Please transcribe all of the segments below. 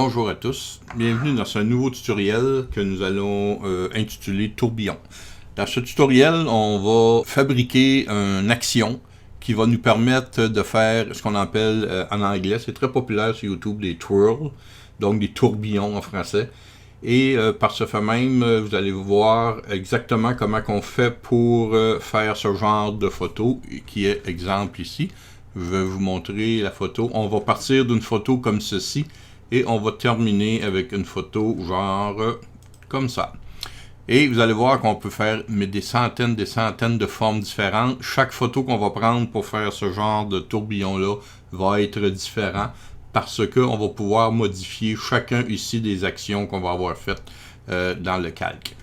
Bonjour à tous, bienvenue dans ce nouveau tutoriel que nous allons intituler Tourbillon. Dans ce tutoriel, on va fabriquer une action qui va nous permettre de faire ce qu'on appelle en anglais, c'est très populaire sur YouTube, des twirls, donc des tourbillons en français. Et par ce fait même, vous allez voir exactement comment on fait pour faire ce genre de photo, qui est exemple ici. Je vais vous montrer la photo. On va partir d'une photo comme ceci et on va terminer avec une photo genre comme ça. Et vous allez voir qu'on peut faire des centaines de formes différentes. Chaque photo qu'on va prendre pour faire ce genre de tourbillon-là va être différent parce qu'on va pouvoir modifier chacun ici des actions qu'on va avoir faites dans le calque.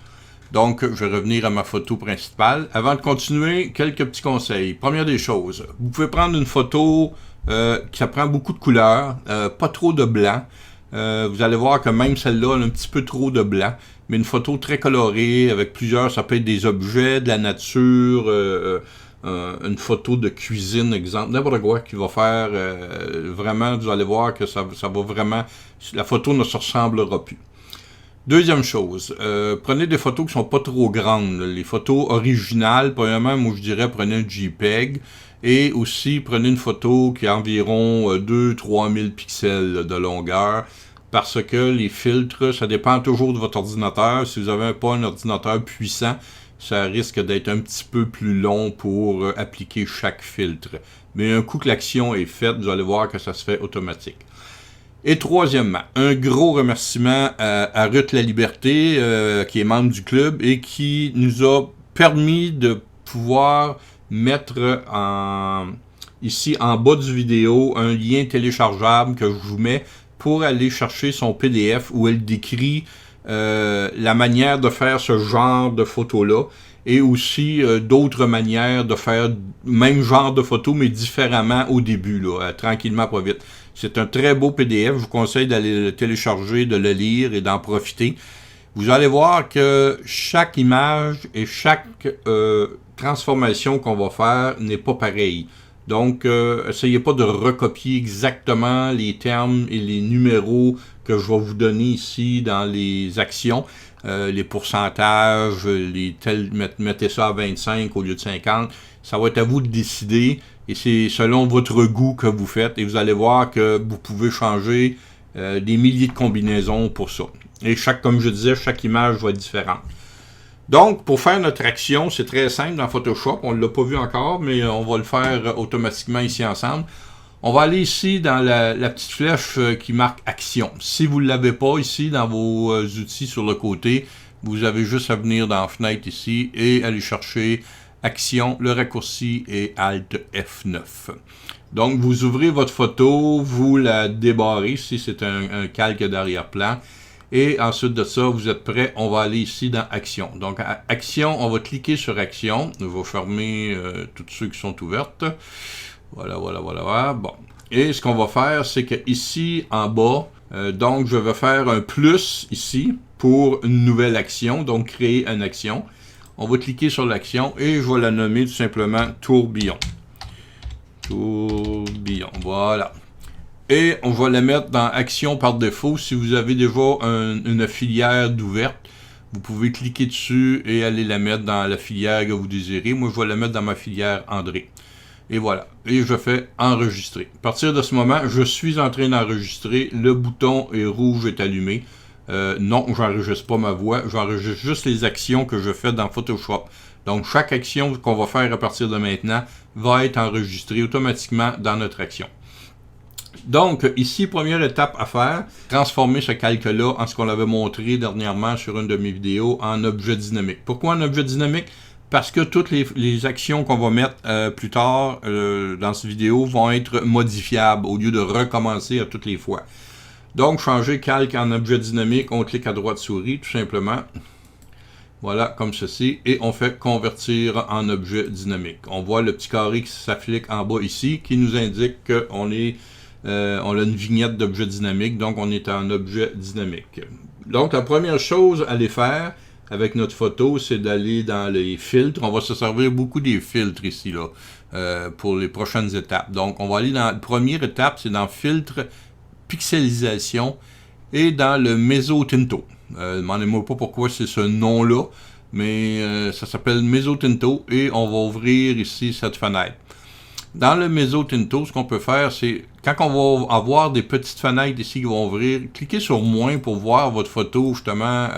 Donc, je vais revenir à ma photo principale. Avant de continuer, quelques petits conseils. Première des choses, vous pouvez prendre une photo qui prend beaucoup de couleurs, pas trop de blanc. Vous allez voir que même celle-là a un petit peu trop de blanc, mais une photo très colorée avec plusieurs, ça peut être des objets, de la nature, une photo de cuisine, exemple, n'importe quoi qui va faire vraiment, vous allez voir que ça va vraiment, la photo ne se ressemblera plus. Deuxième chose, prenez des photos qui sont pas trop grandes. Les photos originales, premièrement, moi je dirais prenez un JPEG et aussi prenez une photo qui a environ 2-3 000 pixels de longueur parce que les filtres, ça dépend toujours de votre ordinateur. Si vous n'avez pas un ordinateur puissant, ça risque d'être un petit peu plus long pour appliquer chaque filtre. Mais un coup que l'action est faite, vous allez voir que ça se fait automatique. Et troisièmement, un gros remerciement à Ruth La Liberté, qui est membre du club et qui nous a permis de pouvoir mettre ici en bas du vidéo un lien téléchargeable que je vous mets pour aller chercher son PDF où elle décrit la manière de faire ce genre de photos-là et aussi d'autres manières de faire même genre de photos mais différemment au début, là, tranquillement, pas vite. C'est un très beau PDF, je vous conseille d'aller le télécharger, de le lire et d'en profiter. Vous allez voir que chaque image et chaque transformation qu'on va faire n'est pas pareille. Donc, essayez pas de recopier exactement les termes et les numéros que je vais vous donner ici dans les actions. Les pourcentages, mettez ça à 25 au lieu de 50. Ça va être à vous de décider et c'est selon votre goût que vous faites. Et vous allez voir que vous pouvez changer des milliers de combinaisons pour ça. Et comme je disais, chaque image va être différente. Donc, pour faire notre action, c'est très simple dans Photoshop. On ne l'a pas vu encore, mais on va le faire automatiquement ici ensemble. On va aller ici dans la petite flèche qui marque Action. Si vous ne l'avez pas ici dans vos outils sur le côté, vous avez juste à venir dans la fenêtre ici et aller chercher Action. Le raccourci est Alt F9. Donc, vous ouvrez votre photo, vous la débarrez si c'est un calque d'arrière-plan. Et ensuite de ça, vous êtes prêts, on va aller ici dans Action. Donc, à Action, on va cliquer sur Action. Je vais fermer tous ceux qui sont ouvertes. Voilà. Bon. Et ce qu'on va faire, c'est que ici, en bas, donc, je vais faire un plus ici pour une nouvelle action. Donc, créer une action. On va cliquer sur l'action et je vais la nommer tout simplement Tourbillon. Tourbillon, voilà. Et on va la mettre dans Action par défaut. Si vous avez déjà une filière d'ouverte, vous pouvez cliquer dessus et aller la mettre dans la filière que vous désirez. Moi, je vais la mettre dans ma filière André. Et voilà. Et je fais enregistrer. À partir de ce moment, je suis en train d'enregistrer. Le bouton rouge est allumé. Non, j'enregistre pas ma voix. J'enregistre juste les actions que je fais dans Photoshop. Donc, chaque action qu'on va faire à partir de maintenant va être enregistrée automatiquement dans notre action. Donc, ici, première étape à faire, transformer ce calque-là en ce qu'on avait montré dernièrement sur une de mes vidéos en objet dynamique. Pourquoi un objet dynamique? Parce que toutes les actions qu'on va mettre plus tard dans cette vidéo vont être modifiables au lieu de recommencer à toutes les fois. Donc, changer calque en objet dynamique, on clique à droite souris, tout simplement. Voilà, comme ceci. Et on fait convertir en objet dynamique. On voit le petit carré qui s'applique en bas ici, qui nous indique qu'on est... on a une vignette d'objet dynamique, donc on est en objet dynamique. Donc, la première chose à aller faire avec notre photo, c'est d'aller dans les filtres. On va se servir beaucoup des filtres ici, là, pour les prochaines étapes. Donc, on va aller dans la première étape, c'est dans Filtre, Pixelisation et dans le Mezzo Tinto. Demandez-moi pas pourquoi c'est ce nom-là, mais ça s'appelle Mezzo Tinto et on va ouvrir ici cette fenêtre. Dans le Mezzo Tinto, ce qu'on peut faire, c'est quand on va avoir des petites fenêtres ici qui vont ouvrir, cliquez sur moins pour voir votre photo justement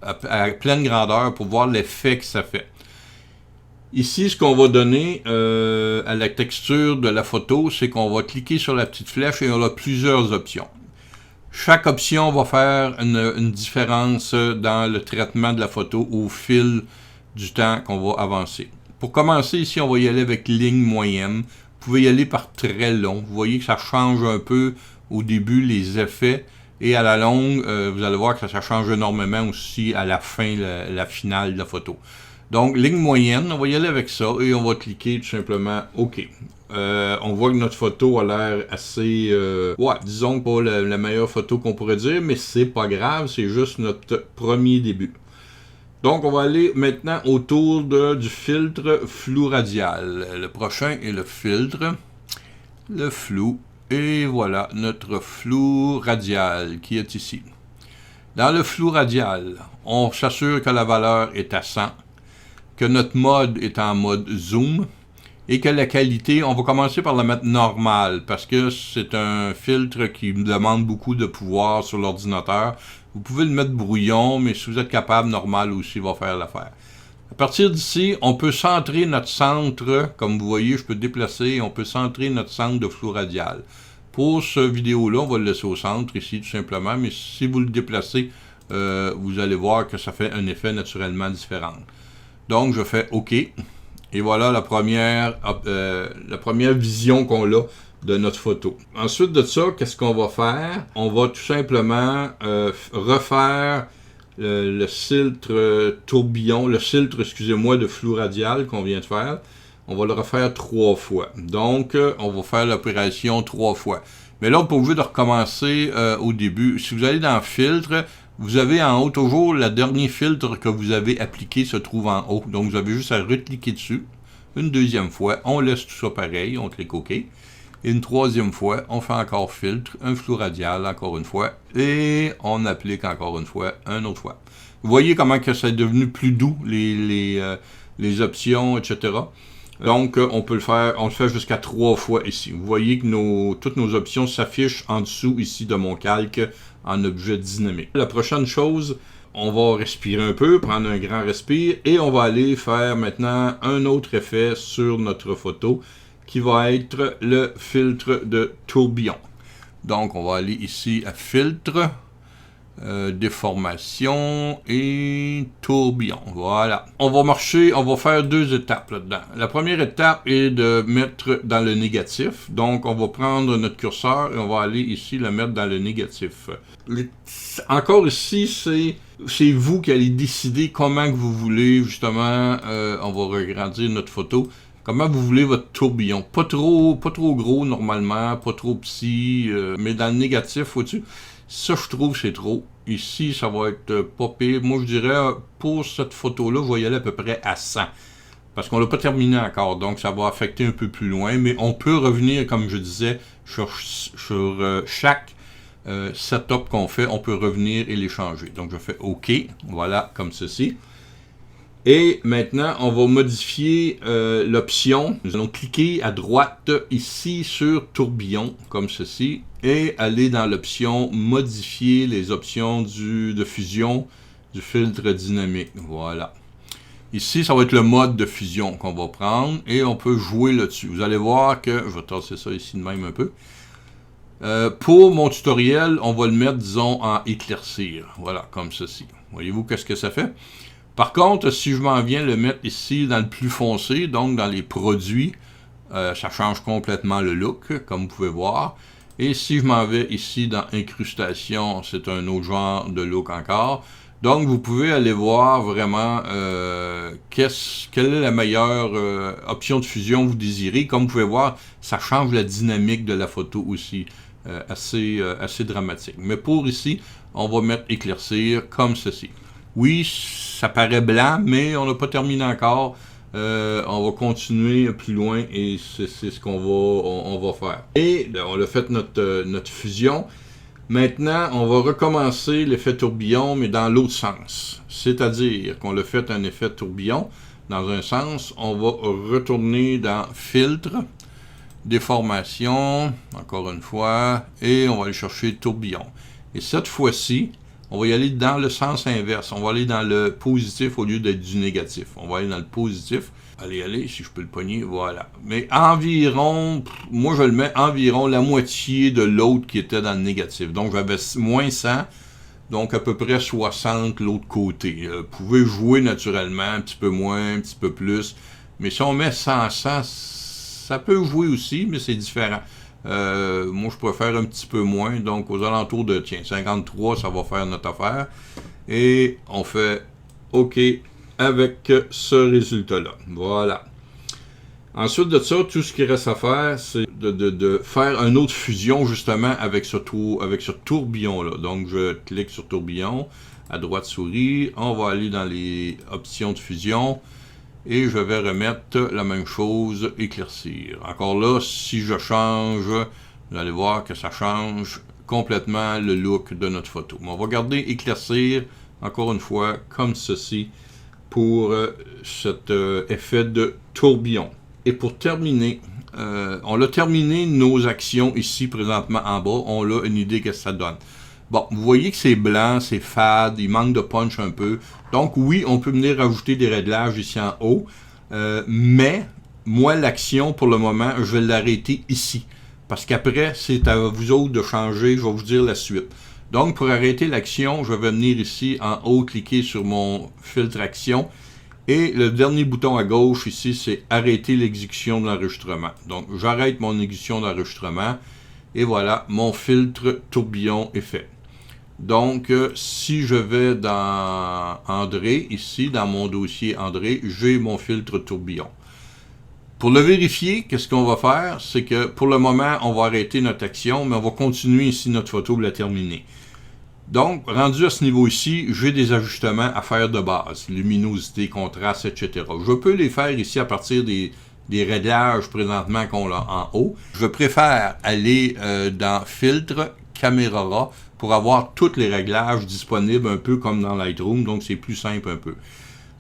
à pleine grandeur pour voir l'effet que ça fait. Ici, ce qu'on va donner à la texture de la photo, c'est qu'on va cliquer sur la petite flèche et on a plusieurs options. Chaque option va faire une différence dans le traitement de la photo au fil du temps qu'on va avancer. Pour commencer, ici, on va y aller avec ligne moyenne. Vous pouvez y aller par très long. Vous voyez que ça change un peu au début les effets. Et à la longue, vous allez voir que ça change énormément aussi à la fin, la finale de la photo. Donc, ligne moyenne, on va y aller avec ça et on va cliquer tout simplement OK. On voit que notre photo a l'air assez... disons pas la meilleure photo qu'on pourrait dire, mais c'est pas grave, c'est juste notre premier début. Donc, on va aller maintenant autour du filtre flou radial. Le prochain est le filtre, le flou, et voilà notre flou radial qui est ici. Dans le flou radial, on s'assure que la valeur est à 100, que notre mode est en mode zoom et que la qualité, on va commencer par la mettre normale parce que c'est un filtre qui me demande beaucoup de pouvoir sur l'ordinateur. Vous pouvez le mettre brouillon, mais si vous êtes capable, normal aussi va faire l'affaire. À partir d'ici, on peut centrer notre centre, comme vous voyez, je peux déplacer, on peut centrer notre centre de flou radial. Pour ce vidéo-là, on va le laisser au centre ici tout simplement, mais si vous le déplacez, vous allez voir que ça fait un effet naturellement différent. Donc, je fais OK. Et voilà la première vision qu'on a de notre photo. Ensuite de ça, qu'est-ce qu'on va faire? On va tout simplement refaire le filtre tourbillon, excusez-moi, de flou radial qu'on vient de faire. On va le refaire 3 fois. Donc, on va faire l'opération 3 fois. Mais là, on n'est pas obligé de recommencer au début. Si vous allez dans Filtre, vous avez en haut toujours le dernier filtre que vous avez appliqué se trouve en haut. Donc, vous avez juste à recliquer dessus. Une deuxième fois, on laisse tout ça pareil, on clique OK. Et une troisième fois, on fait encore filtre, un flou radial encore une fois. Et on applique encore une fois, une autre fois. Vous voyez comment que c'est devenu plus doux, les options, etc. Donc, on peut le faire, on le fait jusqu'à 3 fois ici. Vous voyez que toutes nos options s'affichent en dessous ici de mon calque en objet dynamique. La prochaine chose, on va respirer un peu, prendre un grand respire, et on va aller faire maintenant un autre effet sur notre photo, qui va être le filtre de tourbillon. Donc, on va aller ici à Filtre, Déformation et Tourbillon. Voilà. On va faire 2 étapes là-dedans. La première étape est de mettre dans le négatif. Donc, on va prendre notre curseur et on va aller ici le mettre dans le négatif. Encore ici, c'est vous qui allez décider comment que vous voulez, justement, on va regrandir notre photo. Comment vous voulez votre tourbillon. Pas trop gros normalement, pas trop petit, mais dans le négatif au-dessus. Ça, je trouve, c'est trop. Ici, ça va être pas pire. Moi, je dirais, pour cette photo-là, je vais y aller à peu près à 100. Parce qu'on l'a pas terminé encore, donc ça va affecter un peu plus loin. Mais on peut revenir, comme je disais, sur chaque setup qu'on fait, on peut revenir et les changer. Donc, je fais OK. Voilà, comme ceci. Et maintenant, on va modifier l'option. Nous allons cliquer à droite ici sur tourbillon, comme ceci, et aller dans l'option modifier les options de fusion du filtre dynamique. Voilà. Ici, ça va être le mode de fusion qu'on va prendre et on peut jouer là-dessus. Vous allez voir que, je vais tasser ça ici de même un peu. Pour mon tutoriel, on va le mettre, disons, en éclaircir. Voilà, comme ceci. Voyez-vous qu'est-ce que ça fait? Par contre, si je m'en viens le mettre ici dans le plus foncé, donc dans les produits, ça change complètement le look, comme vous pouvez voir. Et si je m'en vais ici dans incrustation, c'est un autre genre de look encore. Donc, vous pouvez aller voir vraiment quelle est la meilleure option de fusion que vous désirez. Comme vous pouvez voir, ça change la dynamique de la photo aussi, assez dramatique. Mais pour ici, on va mettre éclaircir comme ceci. Oui, ça paraît blanc, mais on n'a pas terminé encore. On va continuer plus loin et c'est ce qu'on va faire. Et on a fait notre fusion. Maintenant, on va recommencer l'effet tourbillon, mais dans l'autre sens. C'est-à-dire qu'on l'a fait un effet tourbillon dans un sens. On va retourner dans Filtre, Déformation, encore une fois, et on va aller chercher tourbillon. Et cette fois-ci, on va y aller dans le sens inverse. On va aller dans le positif au lieu d'être du négatif. On va aller dans le positif. Allez, si je peux le pogner, voilà. Mais environ, moi je le mets environ la moitié de l'autre qui était dans le négatif. Donc j'avais moins 100, donc à peu près 60 l'autre côté. Vous pouvez jouer naturellement, un petit peu moins, un petit peu plus. Mais si on met 100, ça peut jouer aussi, mais c'est différent. Moi je préfère un petit peu moins, donc aux alentours de, 53, ça va faire notre affaire. Et on fait OK avec ce résultat-là. Voilà. Ensuite de ça, tout ce qui reste à faire, c'est de faire une autre fusion, justement, avec ce tourbillon-là. Donc, je clique sur tourbillon, à droite souris, on va aller dans les options de fusion, et je vais remettre la même chose, éclaircir. Encore là, si je change, vous allez voir que ça change complètement le look de notre photo. Mais on va garder éclaircir, encore une fois, comme ceci, pour cet effet de tourbillon. Et pour terminer, on a terminé nos actions ici présentement en bas. On a une idée que ça donne. Bon, vous voyez que c'est blanc, c'est fade, il manque de punch un peu. Donc oui, on peut venir rajouter des réglages ici en haut. Mais moi, l'action pour le moment, je vais l'arrêter ici. Parce qu'après, c'est à vous autres de changer, je vais vous dire la suite. Donc, pour arrêter l'action, je vais venir ici en haut, cliquer sur mon filtre action. Et le dernier bouton à gauche ici, c'est arrêter l'exécution de l'enregistrement. Donc, j'arrête mon exécution d'enregistrement. Et voilà, mon filtre tourbillon est fait. Donc, si je vais dans André, ici, dans mon dossier André, j'ai mon filtre tourbillon. Pour le vérifier, qu'est-ce qu'on va faire? C'est que pour le moment, on va arrêter notre action, mais on va continuer ici notre photo pour la terminer. Donc, rendu à ce niveau ici, j'ai des ajustements à faire de base, luminosité, contraste, etc. Je peux les faire ici à partir des réglages présentement qu'on a en haut. Je préfère aller dans Filtre, Caméra Raw, pour avoir tous les réglages disponibles, un peu comme dans Lightroom, donc c'est plus simple un peu.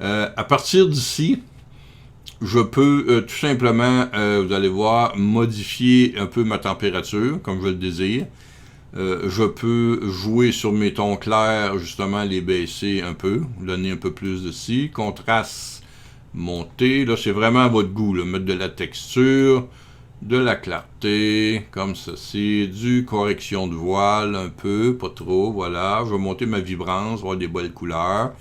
À partir d'ici, je peux tout simplement, vous allez voir, modifier un peu ma température, comme je le désire. Je peux jouer sur mes tons clairs, justement les baisser un peu, donner un peu plus de ci. Contraste, monter. Là, c'est vraiment à votre goût. Là. Mettre de la texture, de la clarté, comme ceci, du correction de voile un peu, pas trop, voilà. Je vais monter ma vibrance, avoir des belles couleurs.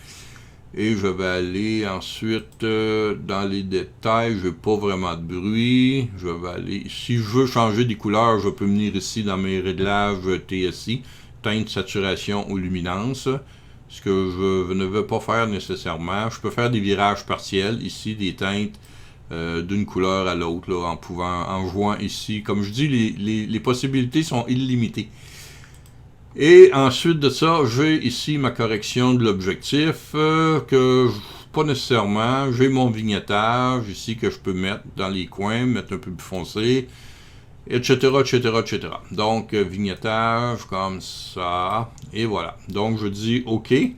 Et je vais aller ensuite dans les détails, je n'ai pas vraiment de bruit. Je vais aller, si je veux changer des couleurs, je peux venir ici dans mes réglages TSI, teinte, saturation ou luminance. Ce que je ne veux pas faire nécessairement. Je peux faire des virages partiels, ici des teintes d'une couleur à l'autre, en jouant ici. Comme je dis, les possibilités sont illimitées. Et ensuite de ça, j'ai ici ma correction de l'objectif, pas nécessairement. J'ai mon vignettage ici que je peux mettre dans les coins, mettre un peu plus foncé, etc., etc., etc. Donc, vignettage comme ça, et voilà. Donc, je dis OK. Et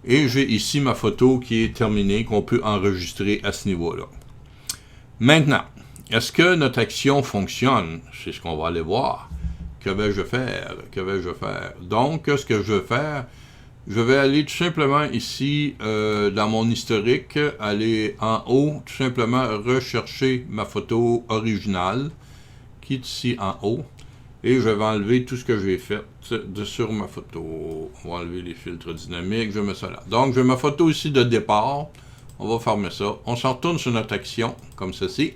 j'ai ici ma photo qui est terminée, qu'on peut enregistrer à ce niveau-là. Maintenant, est-ce que notre action fonctionne? C'est ce qu'on va aller voir. Que vais-je faire? Que vais-je faire? Donc, ce que je vais faire, je vais aller tout simplement ici dans mon historique, aller en haut, tout simplement rechercher ma photo originale, qui est ici en haut, et je vais enlever tout ce que j'ai fait sur ma photo. On va enlever les filtres dynamiques, je mets ça là. Donc, j'ai ma photo ici de départ, on va fermer ça. On s'en retourne sur notre action, comme ceci.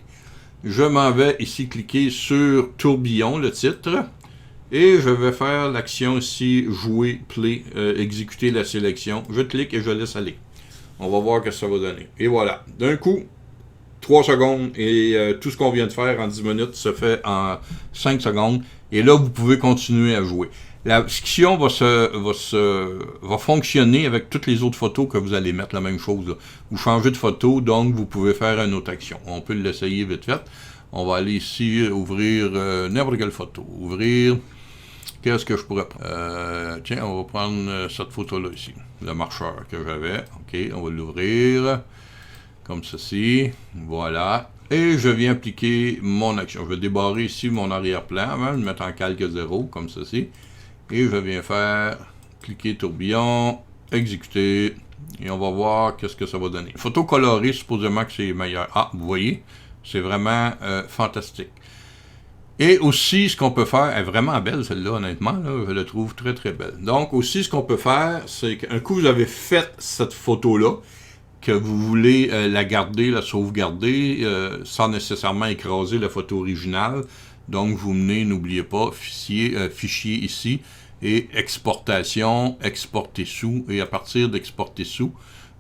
Je m'en vais ici cliquer sur tourbillon, le titre. Et je vais faire l'action ici, jouer, play, exécuter la sélection. Je clique et je laisse aller. On va voir ce que ça va donner. Et voilà. D'un coup, 3 secondes et tout ce qu'on vient de faire en 10 minutes se fait en 5 secondes. Et là, vous pouvez continuer à jouer. L'action va fonctionner avec toutes les autres photos que vous allez mettre, la même chose. Là. Vous changez de photo, donc vous pouvez faire une autre action. On peut l'essayer vite fait. On va aller ici, ouvrir n'importe quelle photo. Ouvrir... Qu'est-ce que je pourrais prendre? Tiens, on va prendre cette photo-là ici. Le marcheur que j'avais. OK, on va l'ouvrir. Comme ceci. Voilà. Et je viens appliquer mon action. Je vais débarrer ici mon arrière-plan avant de le mettre en calque 0, comme ceci. Et je viens faire cliquer tourbillon, exécuter. Et on va voir qu'est-ce que ça va donner. Photo colorée, supposément que c'est meilleur. Ah, vous voyez, c'est vraiment fantastique. Et aussi, ce qu'on peut faire, elle est vraiment belle celle-là, honnêtement, là, je la trouve très très belle. Donc aussi, ce qu'on peut faire, c'est qu'un coup vous avez fait cette photo-là, que vous voulez la garder, la sauvegarder, sans nécessairement écraser la photo originale. Donc vous venez, n'oubliez pas, fichier ici, et exportation, exporter sous, et à partir d'exporter sous,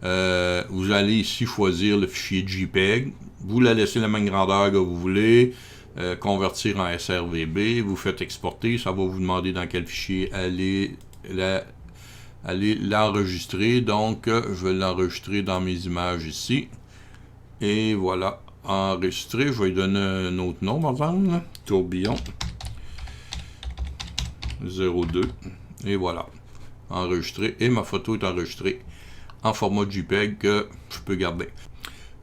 vous allez ici choisir le fichier JPEG, vous la laissez la même grandeur que vous voulez, convertir en SRVB, vous faites exporter, ça va vous demander dans quel fichier allez l'enregistrer. Donc, je vais l'enregistrer dans mes images ici. Et voilà, enregistrer. Je vais lui donner un autre nom, par exemple. Tourbillon 02. Et voilà, enregistré. Et ma photo est enregistrée en format JPEG que je peux garder.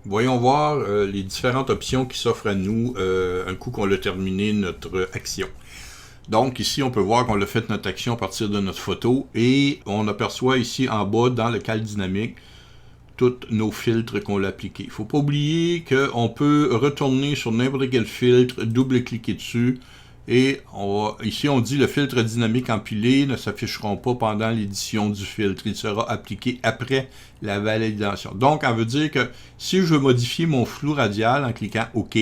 Voyons voir les différentes options qui s'offrent à nous un coup qu'on a terminé notre action. Donc ici, on peut voir qu'on a fait notre action à partir de notre photo et on aperçoit ici en bas dans le calque dynamique tous nos filtres qu'on a appliqués. Il ne faut pas oublier qu'on peut retourner sur n'importe quel filtre, double-cliquer dessus et ici on dit le filtre dynamique empilé ne s'affichera pas pendant l'édition du filtre. Il sera appliqué après la validation. Donc, on veut dire que si je veux modifier mon flou radial en cliquant OK,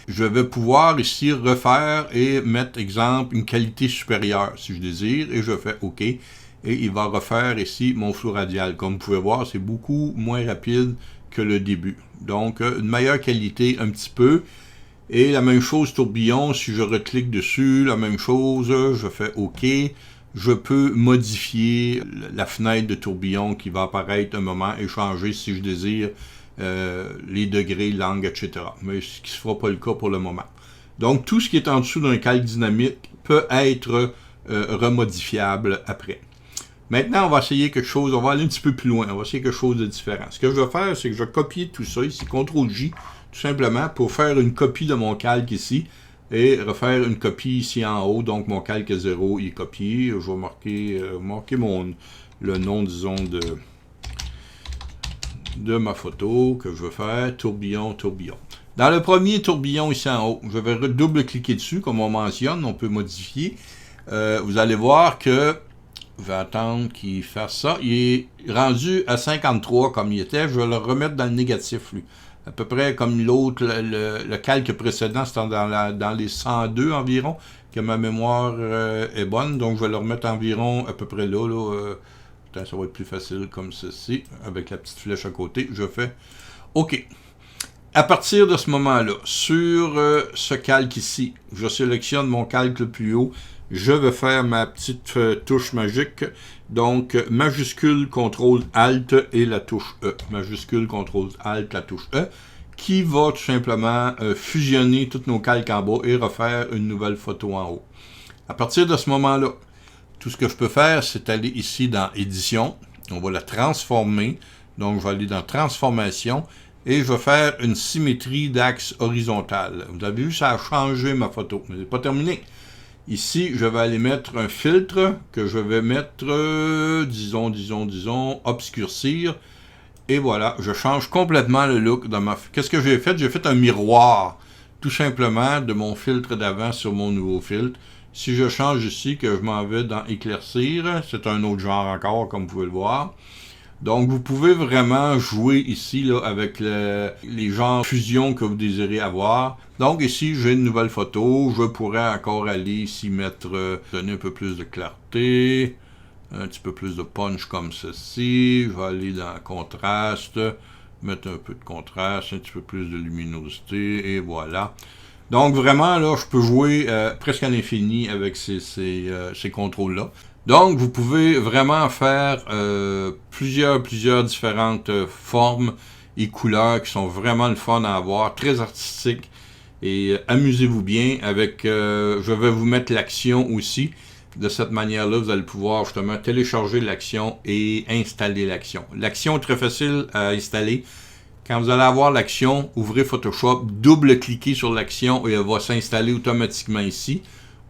je vais pouvoir ici refaire et mettre, exemple, une qualité supérieure si je désire, et je fais OK. Et il va refaire ici mon flou radial. Comme vous pouvez voir, c'est beaucoup moins rapide que le début. Donc, une meilleure qualité un petit peu. Et la même chose tourbillon, si je reclique dessus, la même chose, je fais OK. Je peux modifier la fenêtre de tourbillon qui va apparaître un moment et changer si je désire les degrés, langue, etc. Mais ce qui ne sera pas le cas pour le moment. Donc, tout ce qui est en dessous d'un calque dynamique peut être remodifiable après. Maintenant, on va essayer quelque chose, on va aller un petit peu plus loin, on va essayer quelque chose de différent. Ce que je vais faire, c'est que je vais copier tout ça ici, CTRL-J, tout simplement, pour faire une copie de mon calque ici, et refaire une copie ici en haut. Donc, mon calque 0 est copié. Je vais marquer le nom, disons, de ma photo que je veux faire, tourbillon. Dans le premier tourbillon ici en haut, je vais double-cliquer dessus, comme on mentionne, on peut modifier. Vous allez voir que, je vais attendre qu'il fasse ça, il est rendu à 53 comme il était, je vais le remettre dans le négatif, lui. À peu près comme l'autre, le calque précédent, c'était dans les 102 environ, que ma mémoire est bonne, donc je vais le remettre environ à peu près là. Ça va être plus facile comme ceci, avec la petite flèche à côté. Je fais OK. À partir de ce moment-là, sur ce calque ici, je sélectionne mon calque le plus haut. Je vais faire ma petite touche magique. Donc, majuscule, CTRL, ALT et la touche E. Majuscule, CTRL, ALT, la touche E. Qui va tout simplement fusionner tous nos calques en bas et refaire une nouvelle photo en haut. À partir de ce moment-là, tout ce que je peux faire, c'est aller ici dans Édition. On va la transformer. Donc, je vais aller dans Transformation. Et je vais faire une symétrie d'axe horizontal. Vous avez vu, ça a changé ma photo. Mais ce n'est pas terminé. Ici, je vais aller mettre un filtre que je vais mettre, disons, obscurcir. Et voilà, je change complètement le look de ma... Qu'est-ce que j'ai fait? J'ai fait un miroir, tout simplement, de mon filtre d'avant sur mon nouveau filtre. Si je change ici, que je m'en vais dans Éclaircir, c'est un autre genre encore, comme vous pouvez le voir. Donc, vous pouvez vraiment jouer ici là, avec les genres de fusion que vous désirez avoir. Donc, ici, j'ai une nouvelle photo. Je pourrais encore aller ici mettre, donner un peu plus de clarté, un petit peu plus de punch comme ceci. Je vais aller dans contraste, mettre un peu de contraste, un petit peu plus de luminosité, et voilà. Donc, vraiment, là, je peux jouer presque à l'infini avec ces contrôles-là. Donc, vous pouvez vraiment faire plusieurs différentes formes et couleurs qui sont vraiment le fun à avoir, très artistiques. Et amusez-vous bien avec... je vais vous mettre l'action aussi. De cette manière-là, vous allez pouvoir justement télécharger l'action et installer l'action. L'action est très facile à installer. Quand vous allez avoir l'action, ouvrez Photoshop, double-cliquez sur l'action et elle va s'installer automatiquement ici.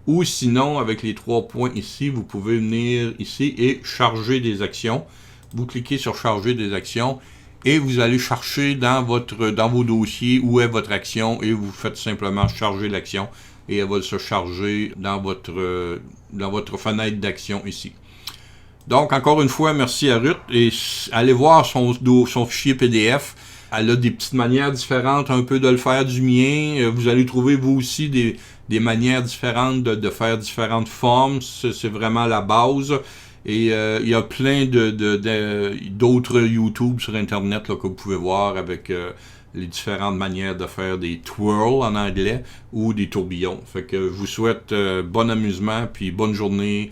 Ou sinon, avec les 3 points ici, vous pouvez venir ici et charger des actions. Vous cliquez sur charger des actions et vous allez chercher dans vos dossiers où est votre action et vous faites simplement charger l'action et elle va se charger dans votre fenêtre d'action ici. Donc, encore une fois, merci à Ruth et allez voir son fichier PDF. Elle a des petites manières différentes un peu de le faire du mien. Vous allez trouver vous aussi des manières différentes de faire différentes formes. C'est vraiment la base. Et il y a plein d'autres YouTube sur Internet là, que vous pouvez voir avec les différentes manières de faire des twirls en anglais ou des tourbillons. Fait que je vous souhaite bon amusement puis bonne journée.